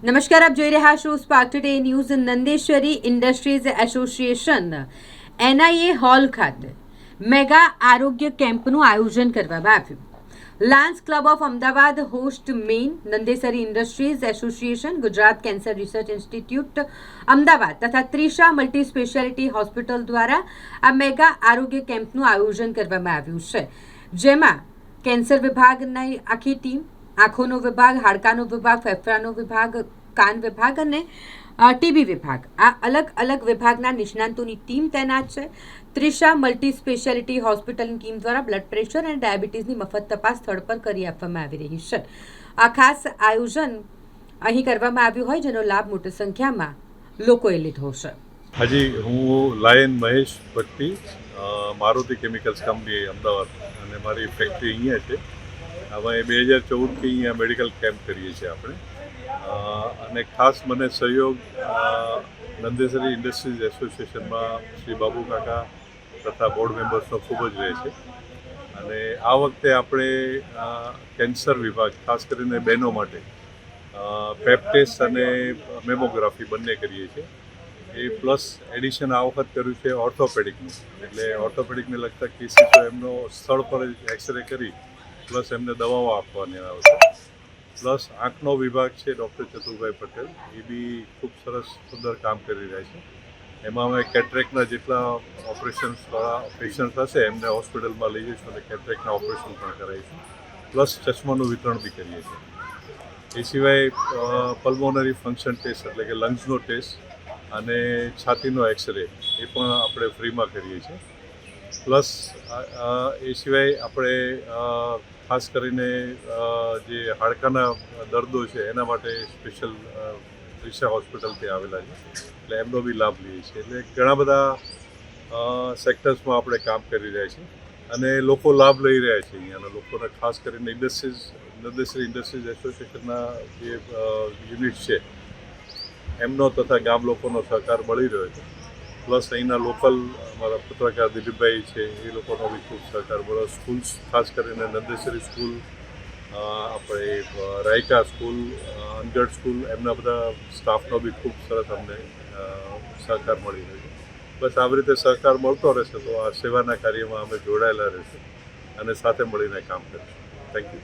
નમસ્કાર, આપ જોઈ રહ્યા છો spark today news. Nandeshwari industries association NIA hall ખાતે મેગા આરોગ્ય કેમ્પનું આયોજન કરવામાં આવ્યું. Lions club of Ahmedabad host main Nandesari industries association, Gujarat cancer research institute Ahmedabad તથા ત્રિષા મલ્ટી સ્પેશિયાલિટી હોસ્પિટલ દ્વારા આ મેગા આરોગ્ય કેમ્પનું આયોજન કરવામાં આવ્યું છે, જેમાં કેન્સર વિભાગની આખી ટીમ, આંખોનો વિભાગ, હાડકાનો વિભાગ, ફેફસાનો વિભાગ, કાન વિભાગ અને ટીબી વિભાગ, આ અલગ અલગ વિભાગના નિષ્ણાંતોની ટીમ તૈનાત છે. ત્રિષા મલ્ટી સ્પેશિયાલિટી હોસ્પિટલની ટીમ દ્વારા બ્લડ પ્રેશર અને ડાયાબિટીસની મફત તપાસ સ્થળ પર કરી આપવામાં આવી રહી છે. આ ખાસ આયોજન અહીં કરવામાં આવ્યું હોય, જેનો લાભ મોટી સંખ્યામાં લોકોએ લીધો છે. હાજી, હું lion Mahesh Bhatti, Maruti chemicals company Ahmedabad, અને મારી ફેક્ટરી અહીંયા છે. અમે 2014થી અહીંયા મેડિકલ કેમ્પ કરીએ છીએ આપણે, અને ખાસ મને સહયોગ નંદેસરી ઇન્ડસ્ટ્રીઝ એસોસિએશનમાં શ્રી બાબુ કાકા તથા બોર્ડ મેમ્બર્સનો ખૂબ જ રહે છે. અને આ વખતે આપણે કેન્સર વિભાગ, ખાસ કરીને બહેનો માટે પેપ ટેસ્ટ અને મેમોગ્રાફી બંને કરીએ છીએ. એ પ્લસ એડિશન આ વખત કર્યું છે ઓર્થોપેડિકનું, એટલે ઓર્થોપેડિકને લગતા કેસીસો એમનો સ્થળ પર જ એક્સરે કરી પ્લસ એમને દવાઓ આપવાની આવે છે. પ્લસ આંખનો વિભાગ છે ડૉક્ટર ચતુરભાઈ પટેલ, એ બી ખૂબ સરસ સુંદર કામ કરી રહ્યા છે. એમાં અમે કેટરેક્ટના જેટલા ઓપરેશન્સવાળા પેશન્ટ હશે એમને હોસ્પિટલમાં લઈ જઈશું અને કેટરેક્ટના ઓપરેશન પણ કરાવીશું. પ્લસ ચશ્માનું વિતરણ બી કરીએ છીએ. એ સિવાય પલ્મોનરી ફંક્શન ટેસ્ટ એટલે કે લંગ્સનો ટેસ્ટ અને છાતીનો એક્સરે એ પણ આપણે ફ્રીમાં કરીએ છીએ. પ્લસ એ સિવાય આપણે ખાસ કરીને જે હાડકાના દર્દો છે એના માટે સ્પેશિયલ ત્રિષા હોસ્પિટલથી આવેલા છે, એટલે એમનો બી લાભ લઈએ છીએ. એટલે ઘણા બધા સેક્ટર્સમાં આપણે કામ કરી રહ્યા છીએ અને લોકો લાભ લઈ રહ્યા છે. અહીંયાના લોકોને ખાસ કરીને નંદેસરી ઇન્ડસ્ટ્રીઝ એસોસિએશનના જે યુનિટ છે એમનો તથા ગામ લોકોનો સહકાર મળી રહ્યો છે. પ્લસ અહીંના લોકલ અમારા પત્રકાર દિલીપભાઈ છે, એ લોકોનો બી ખૂબ સહકાર મળ્યો. સ્કૂલ્સ, ખાસ કરીને નંદેસરી સ્કૂલ, આપણે રાયકા સ્કૂલ, અનગઢ સ્કૂલ, એમના બધા સ્ટાફનો બી ખૂબ સરસ અમને સહકાર મળી રહ્યો છે. બસ આવી રીતે સહકાર મળતો રહેશે તો આ સેવાના કાર્યમાં અમે જોડાયેલા રહેશું અને સાથે મળીને કામ કરીશું. Thank you.